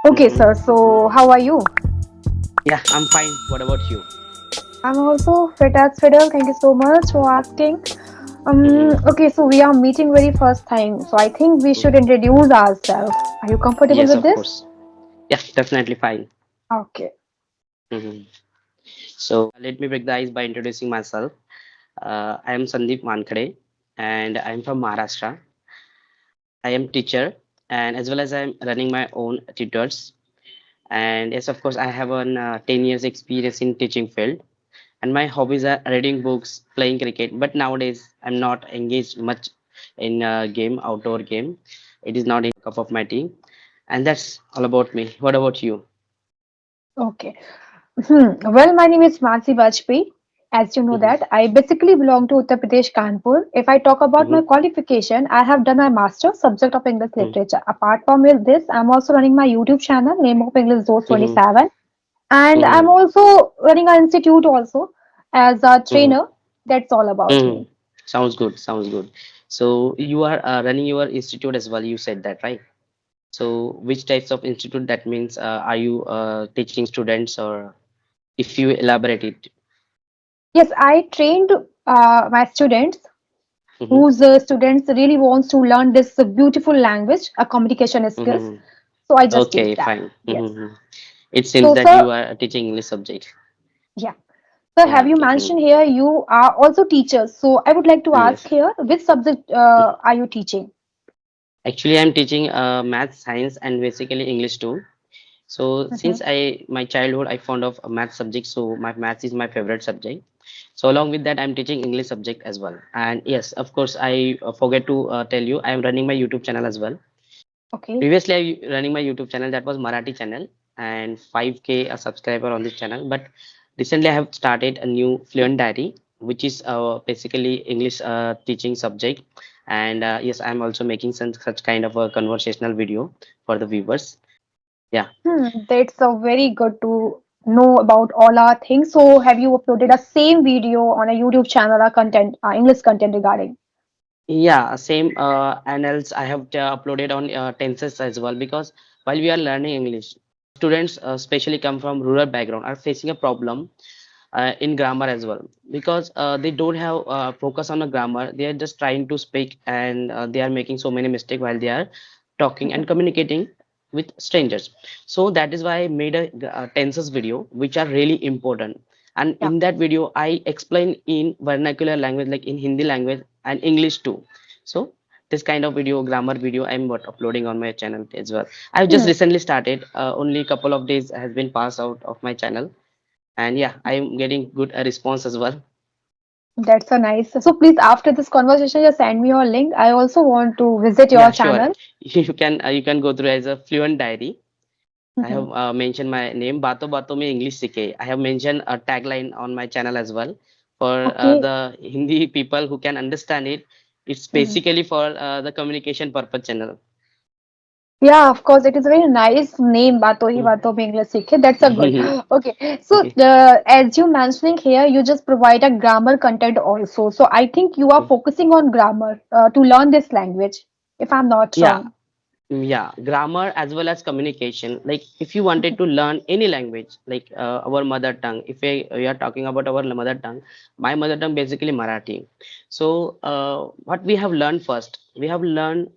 Okay, sir. Mm-hmm. So, how are you? Yeah, I'm fine. What about you? I'm also fit as fiddle. Thank you so much for asking. Mm-hmm. Okay, so we are meeting very first time. So I think we should Mm-hmm. introduce ourselves. Are you comfortable Yes, with of this? course. Yeah, definitely fine. Okay. Mm-hmm. So let me break the ice by introducing myself. I am Sandeep Mankade, and I am from Maharashtra. I am teacher, and as well as I am running my own tutors. And yes, of course, I have an 10 years experience in teaching field. And my hobbies are reading books, playing cricket. But nowadays, I'm not engaged much in game, outdoor game. It is not a cup of my tea. And that's all about me. What about you? Okay. Well, my name is Mansi Bajpayee. As you know Mm-hmm. that, I basically belong to Uttar Pradesh, Kanpur. If I talk about my Mm-hmm. qualification, I have done my master subject of English literature. Apart from this, I'm also running my YouTube channel, name of English Zone Mm-hmm. 27. And I'm Mm-hmm. also running an institute also as a Mm-hmm. trainer. That's all about Mm-hmm. me. Sounds good. Sounds good. So you are running your institute as well. You said that, right? So which types of institute that means are you teaching students or if you elaborate it? Yes, I trained my students Mm-hmm. whose students really wants to learn this beautiful language, communication skills. Mm-hmm. So I just teach Okay, that. fine. Yes. Mm-hmm. It seems So, that sir, you are teaching English subject. yeah. So, Yeah, have you okay. mentioned here you are also teachers? So, I would like to ask Yes. here, which subject are you teaching? Actually, I'm teaching math, science, and basically English too. So Mhm. since my childhood, I found of a math subject, so my maths is my favorite subject. So along with that, I'm teaching English subject as well. And yes, of course, I forget to tell you, I am running my YouTube channel as well. Okay. Previously, I running my YouTube channel that was Marathi channel and 5K a subscriber on this channel. But recently, I have started a new Fluent Diary, which is basically English teaching subject. And yes, I'm also making some such kind of a conversational video for the viewers. Yeah. That's very good to know about all our things. So, have you uploaded a same video on a YouTube channel or content, English content regarding? Yeah, same and else I have uploaded on tenses as well because while we are learning English, students especially come from rural background are facing a problem in grammar as well because they don't have focus on a grammar. They are just trying to speak and they are making so many mistakes while they are talking and communicating with strangers. So that is why I made a tenses video which are really important. And Yeah. in that video, I explain in vernacular language like in Hindi language and English too. So this kind of video, grammar video, I'm what uploading on my channel as well. I've just Hmm. recently started. Only a couple of days has been passed out of my channel, and yeah, I'm getting good response as well. That's a nice. So please, after this conversation, just send me your link. I also want to visit your Yeah, sure. channel. You can go through as a Fluent Diary. I Mhm. have mentioned my name Bato Bato mein English Sikhe. I have mentioned a tagline on my channel as well for Okay. the Hindi people who can understand it. It's Mhm. basically for the communication purpose channel. Yeah, of course, it is a very nice name, Bato hi Mm. Bato mein English Seekhe. That's a good. Okay, so Okay. as you mentioning here, you just provide a grammar content also. So I think you are focusing on grammar to learn this language, if I'm not Yeah, wrong. yeah, grammar as well as communication. Like if you wanted to learn any language, like our mother tongue, if we are talking about our mother tongue, my mother tongue basically Marathi. So what we have learned first, we have learned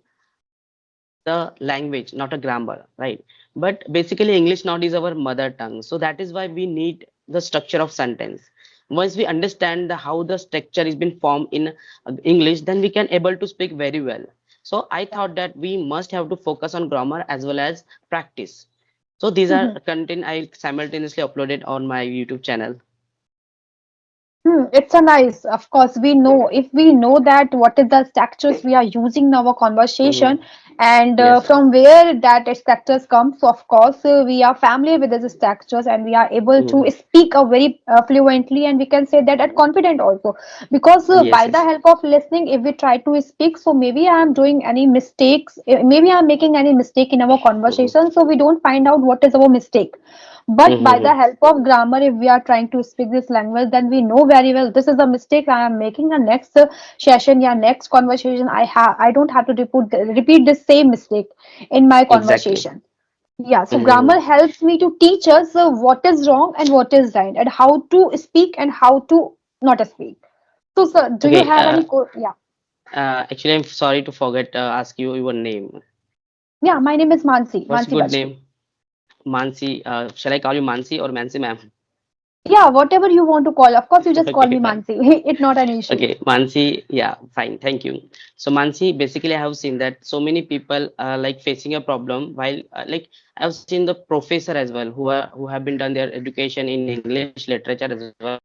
the language, not a grammar, right? But basically, English not is our mother tongue. So that is why we need the structure of sentence. Once we understand how the structure is been formed in English, then we can able to speak very well. So I thought that we must have to focus on grammar as well as practice. So these are content I simultaneously uploaded on my YouTube channel. It's a nice, of course, we know if we know that what is the structures we are using in our conversation Hmm. and Yes. from where that structures come. So, of course, we are familiar with these structures and we are able to Hmm. speak a very fluently and we can say that at confident also because Yes. by the Yes. help of listening, if we try to speak, so maybe I am doing any mistakes, maybe I'm making any mistake in our Hmm. conversation, so we don't find out what is our mistake. But by the Hmm. help of grammar, if we are trying to speak this language, then we know very well this is a mistake I am making. The next session, yeah, next conversation, I don't have to repeat the same mistake in my Exactly. conversation. Yeah, so Mm-hmm. grammar helps me to teach us what is wrong and what is right, and how to speak and how to not speak. So, sir, do you Okay. have any yeah. Actually, I'm sorry to forget ask you your name. Yeah, my name is Mansi, What's Mansi good Bajpai. name? Mansi. Shall I call you Mansi or Mansi, ma'am? Yeah, whatever you want to call. Of course, you just call Okay, me fine. Mansi. It's not an issue. Okay, Mansi, yeah, fine, thank you. So Mansi, basically I have seen that so many people are like facing a problem while like I've seen the professor as well who have been done their education in English literature as well,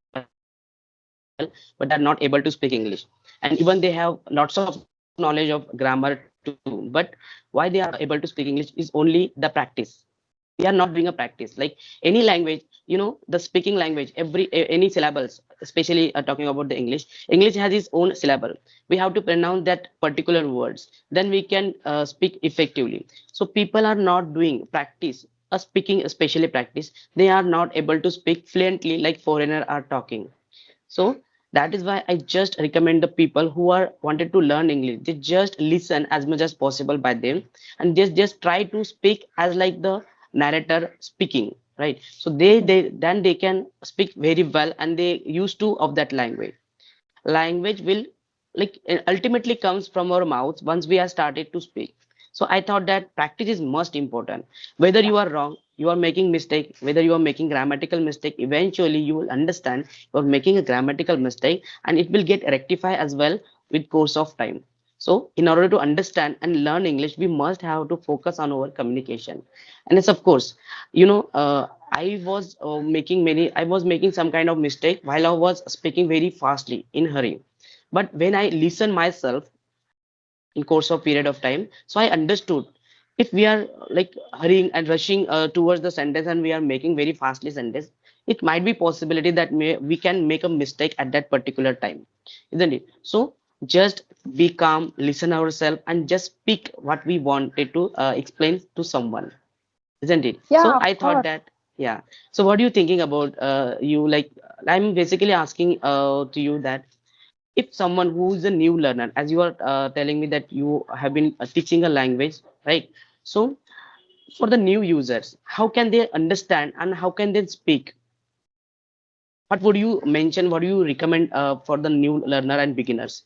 but they are not able to speak English. And even they have lots of knowledge of grammar too. But why they are not able to speak English is only the practice. We are not doing a practice. Like any language, the speaking language, any syllables, especially talking about the English has its own syllable. We have to pronounce that particular words, then we can speak effectively. So people are not doing practice, speaking especially practice. They are not able to speak fluently like foreigner are talking. So that is why I just recommend the people who are wanted to learn English. They just listen as much as possible by them, and just try to speak as like the narrator speaking, right? So they then they can speak very well, and they used to of that language. Language will like ultimately comes from our mouths once we are started to speak. So I thought that practice is most important. Whether Yeah. you are wrong, you are making mistake, whether you are making grammatical mistake, eventually you will understand you are making a grammatical mistake, and it will get rectified as well with course of time. So in order to understand and learn English, we must have to focus on our communication. And it's of course, I was making some kind of mistake while I was speaking very fastly in hurry. But when I listen myself in course of period of time, so I understood if we are like hurrying and rushing towards the sentence and we are making very fastly sentence, it might be possibility that we can make a mistake at that particular time, isn't it? So just be calm, listen ourselves, and just speak what we wanted to explain to someone, isn't it? Yeah, So of I thought course. that, yeah. So what are you thinking about you like I'm basically asking to you that if someone who is a new learner, as you are telling me that you have been teaching a language, right? So for the new users, how can they understand and how can they speak? What would you mention, what do you recommend for the new learner and beginners?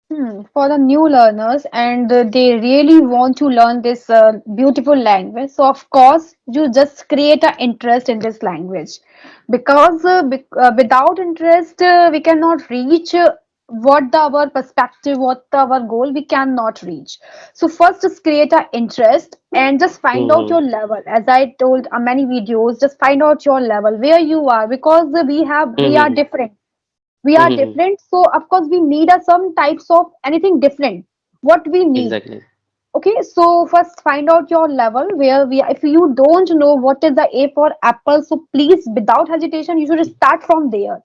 For the new learners, and they really want to learn this beautiful language. So, of course, you just create an interest in this language, because without interest, we cannot reach what our perspective, what our goal, we cannot reach. So, first, just create an interest and just find out Mm-hmm. your level. As I told many videos, just find out your level where you are, because we are Mm-hmm. different, we are Mm-hmm. different, so of course we need some types of anything different, what we need. Exactly. Okay, so first find out your level where we, if you don't know what is the A for apple, so please, without hesitation, you should start from there.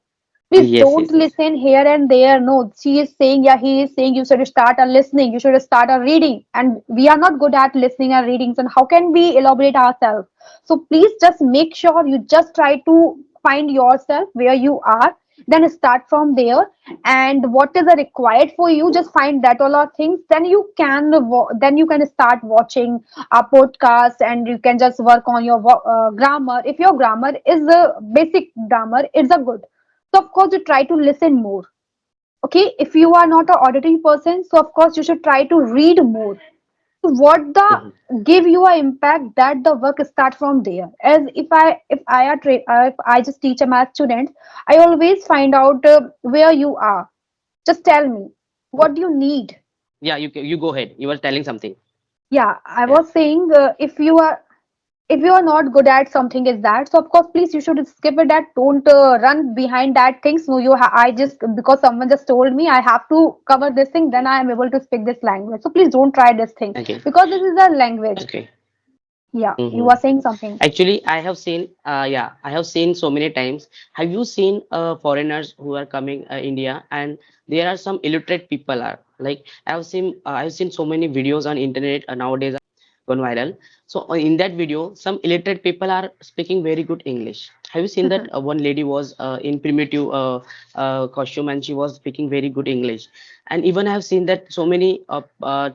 Please Yes, don't yes, yes. listen here and there. No, she is saying, yeah, he is saying you should start a listening, you should start a reading. And we are not good at listening and readings. And how can we elaborate ourselves? So please just make sure you just try to find yourself where you are. Then start from there. And what is required for you, just find that all are things. Then then you can start watching a podcast, and you can just work on your grammar. If your grammar is a basic grammar, it's a good, so of course you try to listen more. Okay, if you are not a auditing person, so of course you should try to read more. So what the Mm-hmm. give you a impact, that the work start from there. As if I just teach a math student, I always find out where you are. Just tell me what do you need. Yeah, you go ahead. You were telling something. Yeah, I Yeah. was saying, if you are not good at something is that, so of course please you should skip it, that don't run behind that thing. So I just, because someone just told me I have to cover this thing, then I am able to speak this language. So please don't try this thing, Okay. because this is a language. Okay. Yeah, you Mm-hmm. are saying something. Actually, I have seen so many times. Have you seen foreigners who are coming India, and there are some illiterate people are like I've seen so many videos on internet nowadays gone viral. So in that video, some illiterate people are speaking very good English. Have you seen that one lady was in primitive costume and she was speaking very good English, and even I have seen that so many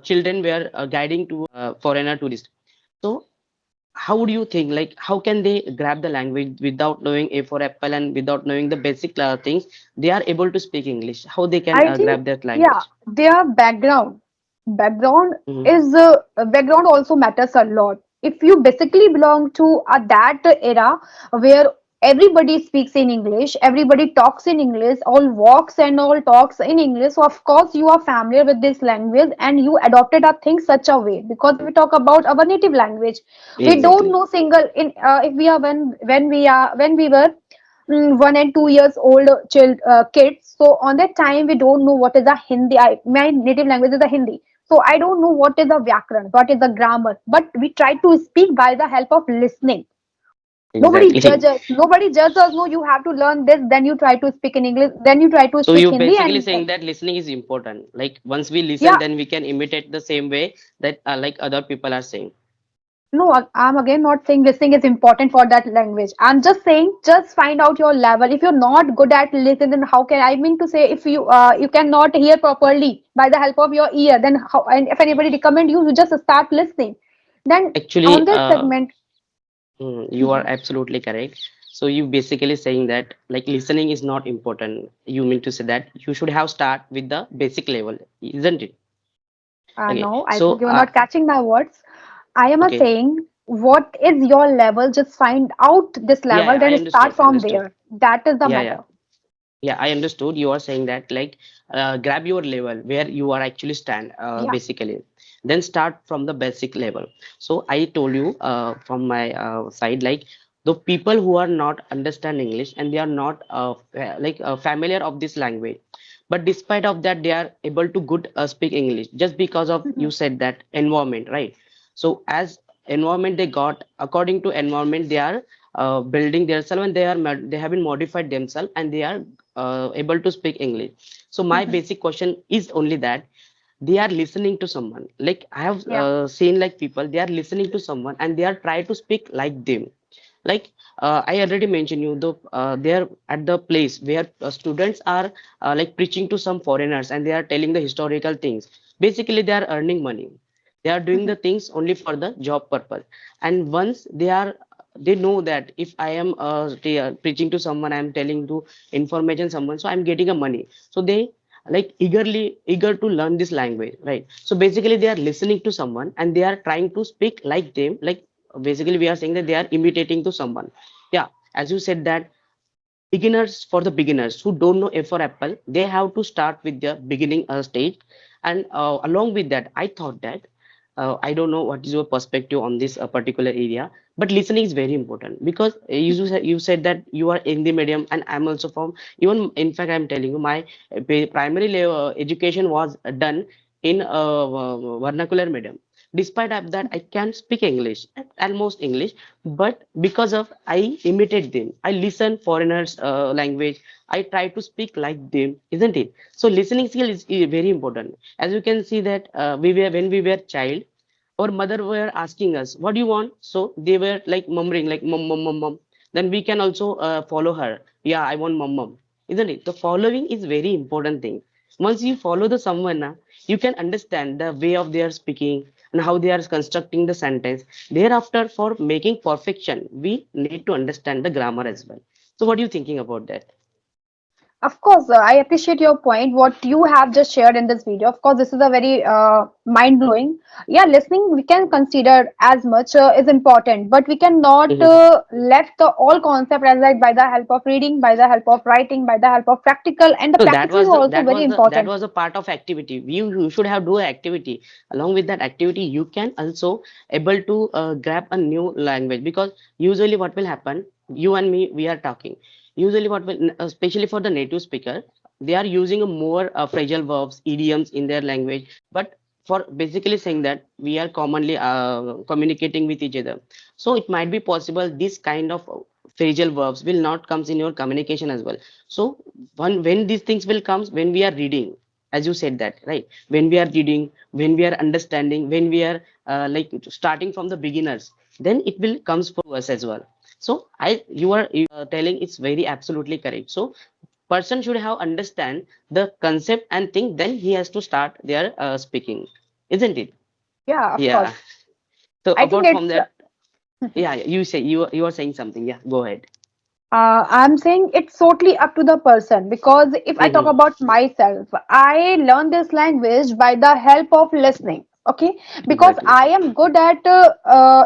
children were guiding to foreigner tourists. So how do you think, like, how can they grab the language without knowing A for apple and without knowing the basic things? They are able to speak English. How they can I think, grab that yeah, language? their background Hmm. is background also matters a lot. If you basically belong to that era where everybody speaks in English, everybody talks in English, all walks and all talks in English, so of course you are familiar with this language and you adopted a thing such a way. Because if we talk about our native language, we don't Exactly. know single in if we are when we were 1 and 2 years old kids. So on that time, we don't know what is a Hindi. My native language is a Hindi. So I don't know what is a vyakran, what is a grammar. But we try to speak by the help of listening. Nobody Exactly. judges. Nobody judges us. No, you have to learn this. Then you try to speak in English. Then you try to So speak you Hindi. basically And saying that listening is important. Like once we listen, yeah, then we can imitate the same way that like other people are saying. no, I'm again not saying listening is important for that language. I'm just saying just find out your level. If you're not good at listening, then how can I mean to say if you cannot hear properly by the help of your ear, then how and if anybody recommend you, you just start listening. Then on Actually, this segment, you are absolutely correct. So you basically saying that like listening is not important. You mean to say that you should have start with the basic level, isn't it? Okay. no, I So think you're not catching my words. I am okay. saying what is your level? Just find out this Yeah, level, yeah, I then start understood. from Understood. there. That is the Yeah, yeah. matter. Yeah, I understood. You are saying that like grab your level where you are actually stand Yeah. basically. Then start from the basic level. So I told you from my side like the people who are not understand English and they are not familiar of this language, but despite of that they are able to good speak English just because of you Mhm. said that environment, right? So as environment they got according to environment they are building themselves and they have been modified themselves and they are able to speak English. So my Mhm. basic question is only that they are listening to someone. Like I have Yeah. seen like people they are listening to someone and they are trying to speak like them. Like I already mentioned you though they are at the place where students are like preaching to some foreigners and they are telling the historical things. Basically, they are earning money. They are doing Mhm. the things only for the job purpose. And once they know that if I am preaching to someone, I am telling to information someone, so I'm getting a money. So they like eager to learn this language, right? So basically, they are listening to someone and they are trying to speak like them. Like basically, we are saying that they are imitating to someone. Yeah, as you said that beginners for the beginners who don't know A for apple, they have to start with the beginning stage. And along with that, I thought that I don't know what is your perspective on this particular area, but listening is very important because you said that you are in the medium and I'm also from, even in fact I'm telling you my primary level education was done in vernacular medium. Despite of that I can speak English, almost English, but because of I imitate them, I listen foreigners language, I try to speak like them, isn't it? So listening skill is very important. As you can see that we were when we were child, our mother were asking us what do you want, so they were like murmuring like mom mom mom mom. Then we can also follow her, yeah I want mom mom, isn't it? The following is very important thing. Once you follow the someone you can understand the way of their speaking and how they are constructing the sentence. Thereafter for making perfection we need to understand the grammar as well. So what are you thinking about that? Of course, I appreciate your point. What you have just shared in this video. Of course, this is a very mind blowing. Yeah, listening we can consider as much is important, but we cannot Mhm. left the all concept as like by the help of reading, by the help of writing, by the help of practical, and the No, that practical is was the also very that important. was a part of activity. You should have do an activity. Along with that activity, you can also able to grab a new language because usually what will happen, you and me, we are talking. Usually what will, especially for the native speaker, they are using a more fragile verbs, idioms in their language. But for basically saying that we are commonly communicating with each other, so it might be possible this kind of phrasal verbs will not comes in your communication as well. So when these things will comes when we are reading, as you said that, right? When we are reading, when we are understanding, when we are like starting from the beginners, then it will comes for us as well. So you are telling it's very absolutely correct. So person should have understand the concept and think, then he has to start their speaking, isn't it? Yeah, of Yeah. course. So I think apart from it's that, Yeah, yeah, you say you are saying something. Yeah, go ahead. I'm saying it's totally up to the person because if I talk Mm-hmm. about myself, I learned this language by the help of listening. Okay, because Exactly. I am good at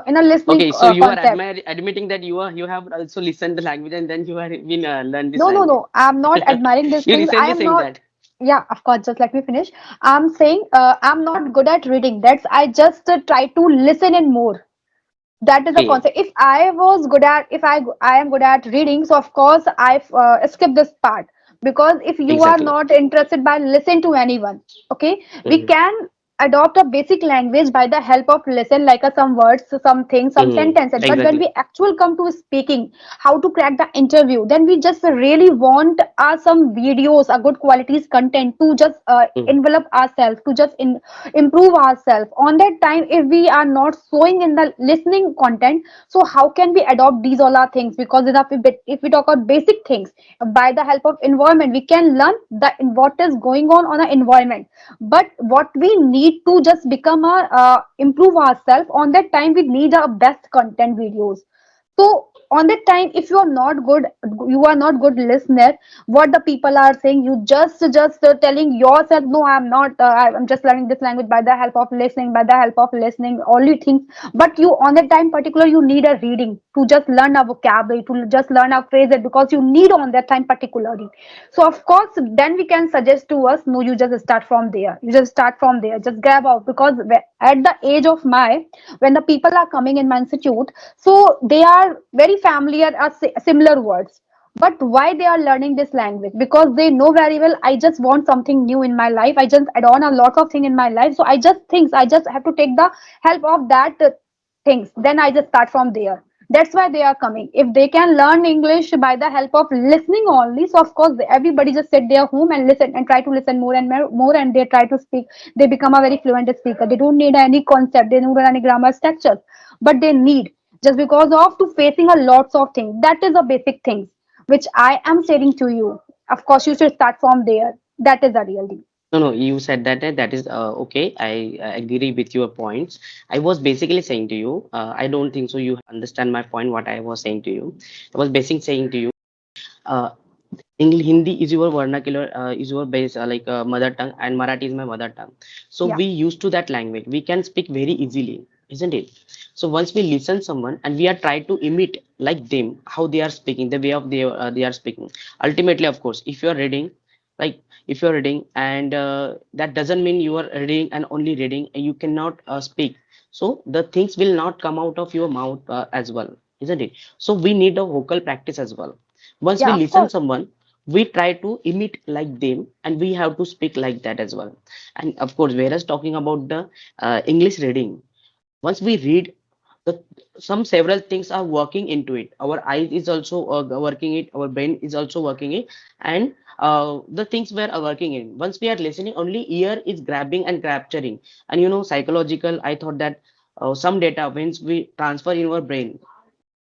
in a listening Okay, so you are concept. admitting that you have also listened the language and then you are been learned this No, no, language. no. I'm not admiring these You things. I recently am saying not. that. Yeah, of course. Just let me finish. I'm saying I'm not good at reading. That's I just try to listen in more. That is the Okay, concept. If I was good at, if I am good at reading, so of course I skip this part because if you are exactly. not interested by listen to anyone, okay, we Mm-hmm. can adopt a basic language by the help of listen, like some words, some things, some Mm-hmm. sentences. But when Exactly. we actually come to speaking, how to crack the interview, then we just really want some videos, a good qualities content to just Mm-hmm. envelop ourselves, to just improve ourselves on that time. If we are not showing in the listening content, so how can we adopt these all our things? Because if we talk about basic things, by the help of environment we can learn the what is going on an environment. But what we need to just become a improve ourselves, on that time we need a best content videos. So on that time, if you are not good, you are not good listener, what the people are saying, you just telling yourself, no, I'm not, I'm just learning this language by the help of listening, by the help of listening only things. But you on that time particular, you need a reading to just learn a vocabulary, to just learn a phrase, because you need on that time particularly. So of course then we can suggest to us, no, you just start from there, you just start from there, just grab out. Because at the age of my, when the people are coming in my institute, so they are very familiar as similar words. But why they are learning this language? Because they know very well, I just want something new in my life, I just add on a lot of thing in my life, so I just have to take the help of that things, then I just start from there. That's why they are coming. If they can learn English by the help of listening only, so of course everybody just sit their home and listen and try to listen more and more, and they try to speak. They become a very fluent speaker. They don't need any concept, they don't need any grammar structures, but they need, just because of to facing a lots of things. That is the basic things which I am sharing to you. Of course you should start from there. That is the real thing. No, no, you said that that is okay. I agree with your points. I was basically saying to you, I don't think so. You understand my point. What I was saying to you, I was basically saying to you. Uh, English, Hindi is your vernacular, is your base, mother tongue, and Marathi is my mother tongue. So Yeah. we used to that language. We can speak very easily, isn't it? So once we listen someone and we are trying to imitate like them, how they are speaking, the way of they are speaking. Ultimately, of course, if you are reading, like if you are reading, and that doesn't mean you are reading and only reading, and you cannot speak. So the things will not come out of your mouth as well, isn't it? So we need a vocal practice as well. Once we Yeah, of listen course. someone, we try to imitate like them and we have to speak like that as well. And of course, whereas talking about the English reading, once we read the some several things are working into it, our eyes is also working it, our brain is also working it, and the things were working in. Once we are listening, only ear is grabbing and capturing. And psychological, I thought that some data once we transfer in our brain,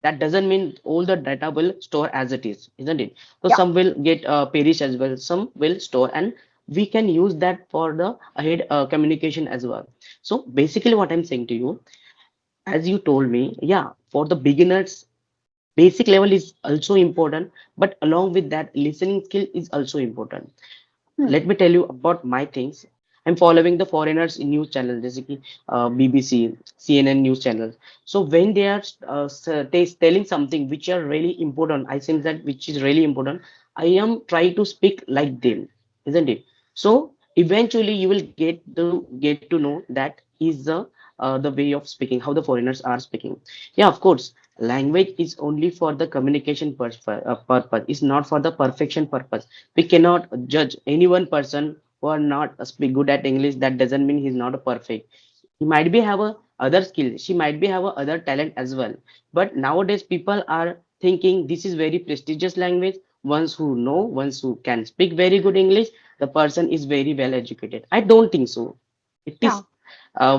that doesn't mean all the data will store as it is, isn't it? So Yeah. some will get perish as well, some will store, and we can use that for the ahead communication as well. So basically what I'm saying to you, as you told me, yeah, for the beginners, basic level is also important, but along with that, listening skill is also important. Hmm. Let me tell you about my things. I'm following the foreigners in news channels, basically BBC, CNN news channels. So when they are telling something which are really important, I think that which is really important, I am trying to speak like them, isn't it? So eventually you will get to know that is the way of speaking, how the foreigners are speaking. Yeah, of course, language is only for the communication purpose. It's not for the perfection purpose. We cannot judge any one person who are not speak good at English. That doesn't mean he's not a perfect. He might be have a other skill, she might be have a other talent as well. But nowadays people are thinking this is very prestigious language. Ones who can speak very good English, the person is very well educated. I don't think so. It Yeah. is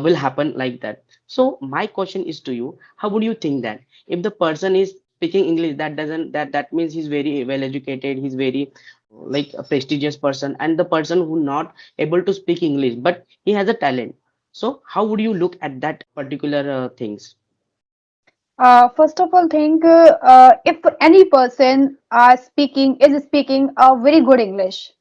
will happen like that. So my question is to you, how would you think that if the person is speaking English, that doesn't that means he's very well educated, he's very like a prestigious person, and the person who not able to speak English but he has a talent. So how would you look at that particular things? First of all, think if any person is speaking a very good English.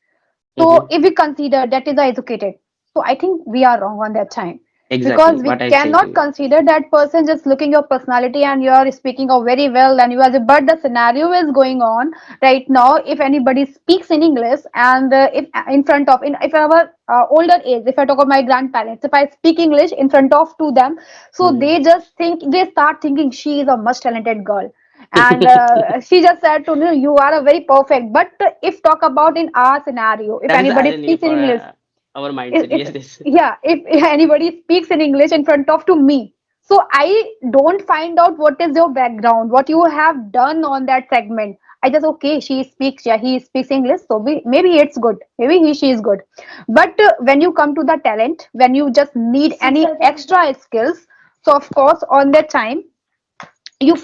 So Mm-hmm. if we consider that is educated, so I think we are wrong on that time Exactly because we what I'm saying to cannot you. consider that person just looking your personality and you are speaking of very well and you are. But the scenario is going on right now. If anybody speaks in English and if in front of in if our older age, if I talk of my grandparents, if I speak English in front of to them, so Hmm. they start thinking she is a much talented girl and she just said to me you are a very perfect but if talk about in our scenario if That is the anybody irony speaks in for English our mindset. if Yes, yes. yeah if anybody speaks in English in front of to me, so I don't find out what is your background, what you have done on that segment. I just okay she speaks, yeah, he speaks English, so maybe it's good, maybe she is good. But when you come to the talent, when you just need any extra skills, so of course on that time you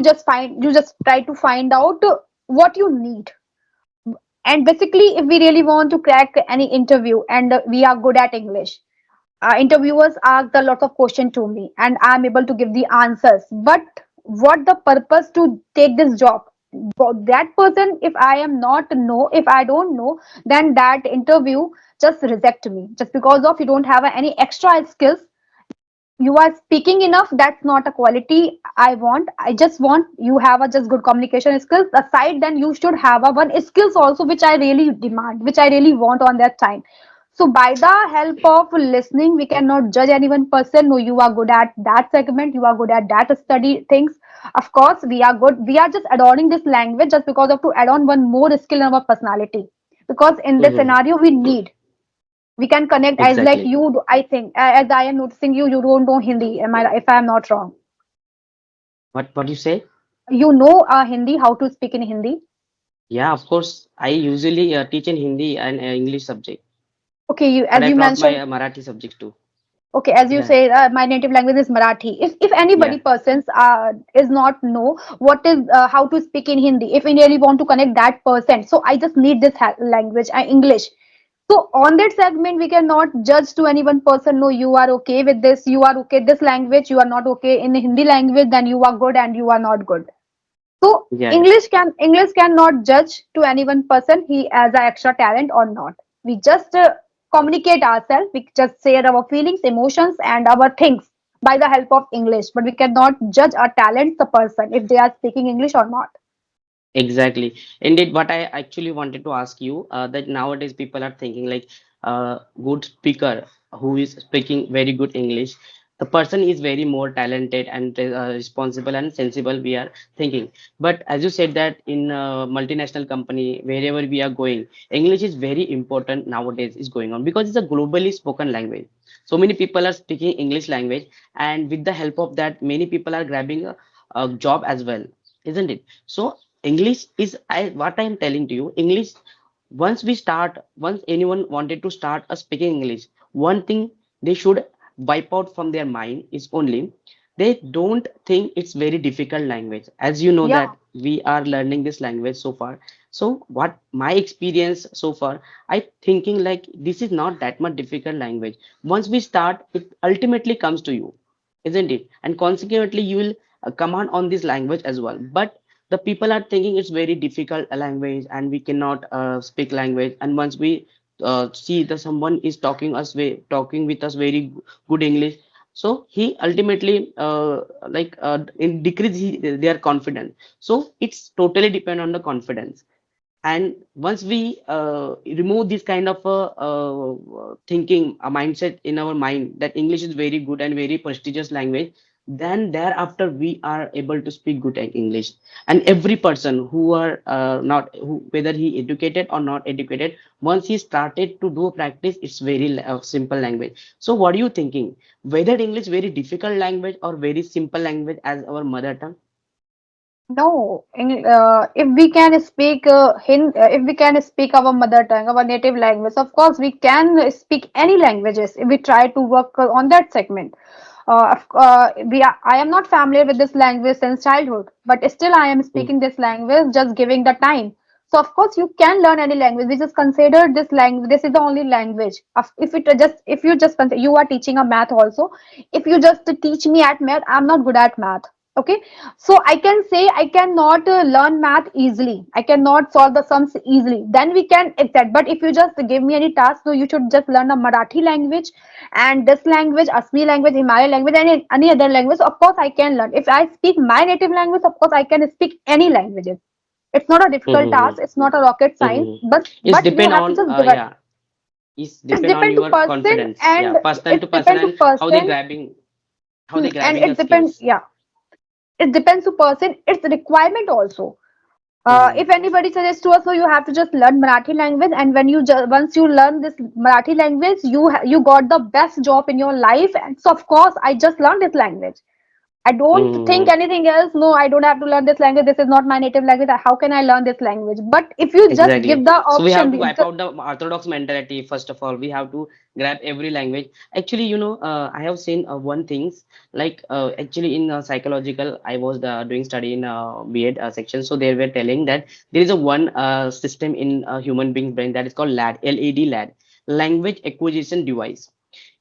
just try to find out what you need. And basically if we really want to crack any interview and we are good at English, interviewers ask a lot of questions to me and I'm able to give the answers, but what the purpose to take this job for that person? If I am not know, if I don't know, then that interview just reject me just because of you don't have any extra skills. You are speaking enough, that's not a quality I want. I just want you have a just good communication skills aside, then you should have a one skills also which I really demand, which I really want on that time. So by the help of listening we cannot judge any one person. No, you are good at that segment, you are good at that study things. Of course we are good, we are just adorning this language just because of to add on one more skill in our personality, because in this Hmm. scenario we need, we can connect as like Exactly. I think as I am noticing you don't know Hindi, am I, if I am not wrong? What you say? You know Hindi, how to speak in Hindi? Yeah, of course. I usually teach in Hindi and English subject, Okay, you but as I you taught my mentioned. Marathi subject too. Okay, as you Yeah, say, my native language is Marathi. If yeah, anybody persons is not know what is how to speak in Hindi, if we really want to connect that person, so I just need this language, English. So on that segment, we cannot judge to any one person. No, you are okay with this. You are okay this language. You are not okay in Hindi language. Then you are good and you are not good. So yeah, yeah. English cannot judge to any one person he has a extra talent or not. We just communicate ourselves. We just share our feelings, emotions, and our things by the help of English. But we cannot judge our talents the person if they are speaking English or not. Exactly. Indeed, what I actually wanted to ask you, that nowadays people are thinking like good speaker who is speaking very good English, the person is very more talented and responsible and sensible, we are thinking. But as you said that in multinational company, wherever we are going, English is very important nowadays is going on because it's a globally spoken language. So many people are speaking English language, and with the help of that, many people are grabbing a job as well, isn't it? So English is what I am telling to you. English, once anyone wanted to start a speaking English, one thing they should wipe out from their mind is only they don't think it's very difficult language. As you know Yeah. that we are learning this language so far. So what my experience so far, I thinking like this is not that much difficult language. Once we start, it ultimately comes to you, isn't it? And consequently, you will command on this language as well. But the people are thinking it's very difficult language and we cannot speak language, and once we see that someone is talking with us very good English, so he ultimately in decrease their confidence. So it's totally depend on the confidence. And once we remove this kind of thinking, a mindset in our mind that English is very good and very prestigious language, then thereafter we are able to speak good English. And every person who are not who, whether he educated or not educated, once he started to do practice, it's very simple language. So what are you thinking, whether English very difficult language or very simple language as our mother tongue? No, if we can speak if we can speak our mother tongue, our native language, of course we can speak any languages if we try to work on that segment. I am not familiar with this language since childhood, but still I am Mm. speaking this language just giving the time. So of course you can learn any language. We just consider this language. This is the only language. If you just you are teaching a math also. If you just teach me at math, I'm not good at math. Okay, so I can say I cannot learn math easily, I cannot solve the sums easily, then we can accept. But if you just give me any task, so you should just learn a Marathi language and this language, Asmi language, Himalayan language, and any other language, of course I can learn. If I speak my native language, of course I can speak any languages. It's not a difficult task, it's not a rocket science, Mm-hmm. but It's you depend have to on just give it. yeah. It's It's depend on depend to your person, confidence. Yeah, and person to it's person depend to and person. how they And grabbing the it depends, skills. yeah, it depends to person, it's a requirement also. Mm-hmm. If anybody suggests to us, so you have to just learn Marathi language, and when once you learn this Marathi language, you got the best job in your life. And so of course I just learned this language. I don't think Mm-hmm. anything else. No, I don't have to learn this language. This is not my native language. How can I learn this language? But if you just Exactly. give the So we have option, to wipe out the orthodox mentality. First of all, we have to grab every language. Actually, I have seen one things like actually in psychological, I was doing study in B.Ed section. So they were telling that there is a one system in a human being's brain that is called LAD, LAD, LAD, language acquisition device,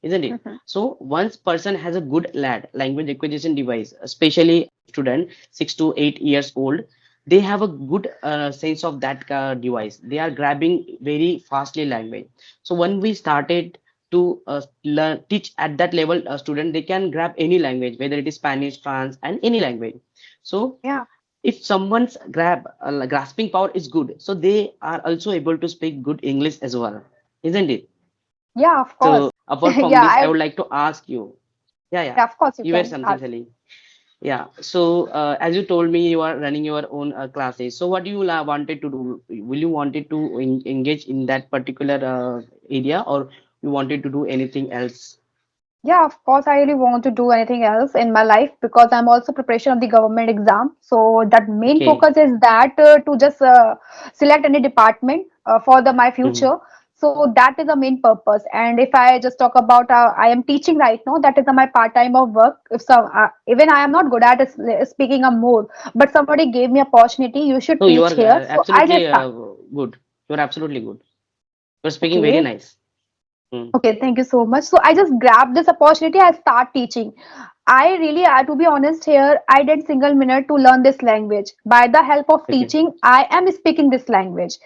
isn't it? Mhm. So once person has a good LAD, language acquisition device, especially a student 6 to 8 years old, they have a good sense of that device. They are grabbing very fastly language. So when we started to learn teach at that level, a student they can grab any language, whether it is Spanish, France, and any language. So Yeah, if someone's grasping power is good, so they are also able to speak good English as well, isn't it? yeah, of course. So apart from Yeah, this, I would like to ask you. Yeah, yeah. yeah, of course you You were can something, ask. Sally. Yeah. So as you told me, you are running your own classes. So what do you wanted to do? Will you wanted to engage in that particular area, or you wanted to do anything else? Yeah, of course, I really want to do anything else in my life because I'm also preparation of the government exam. So that main Okay. focus is that to just select any department for the my Hmm. future. So that is the main purpose. And if I just talk about, I am teaching right now. That is my part time of work. If some, even I am not good at speaking a more, but somebody gave me opportunity. You should No, you teach are here. So I just absolutely start. good. You are absolutely good. You're speaking very Okay. nice. Hmm. Okay, thank you so much. So I just grabbed this opportunity. I start teaching. I really, to be honest here, I did single minute to learn this language. By the help of Okay. teaching, I am speaking this language.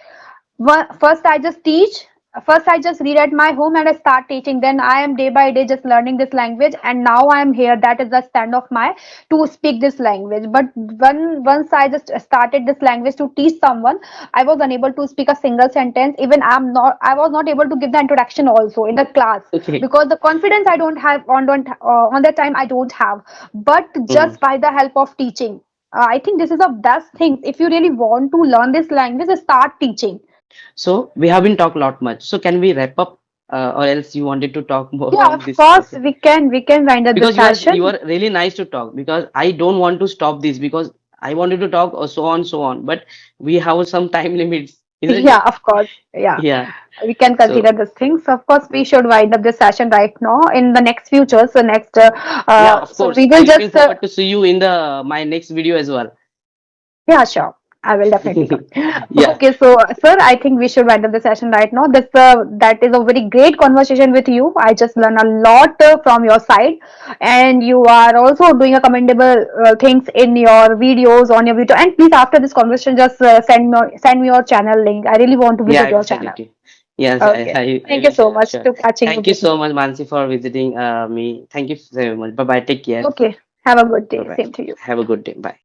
First, I just teach. First, I just read at my home and I start teaching. Then I am day by day just learning this language. And now I am here. That is the stand of my to speak this language. But once I just started this language to teach someone, I was unable to speak a single sentence. Even I was not able to give the introduction also in the class Okay. because the confidence I don't have on that time I don't have. But Hmm. just by the help of teaching, I think this is the best thing. If you really want to learn this language, start teaching. So we haven't talked a lot much. So can we wrap up, or else you wanted to talk more Yeah, on of this course topic? we can wind up the Because you session. are really nice to talk, because I don't want to stop this, because I wanted to talk so on, but we have some time limits, isn't Yeah, it? of course. Yeah, Yeah. we can consider So this thing. So of course we should wind up the session right now in the next future. So next, yeah, of so course, we I will looking just forward to see you in the my next video as well. yeah, sure. I will definitely come. Yeah. Okay, so sir, I think we should wind up the session right now. This that is a very great conversation with you. I just learned a lot from your side, and you are also doing a commendable things in your videos on your video. And please, after this conversation, just send me your channel link. I really want to Yeah, visit I will your send channel. it to you. Yes, Okay, I thank you will so share, much sure. to catching up Thank you with so me. much, Mansi, for visiting me. Thank you very much. Bye bye. Take care. Okay, have a good Bye day. bye. Same to you. Have a good day. Bye.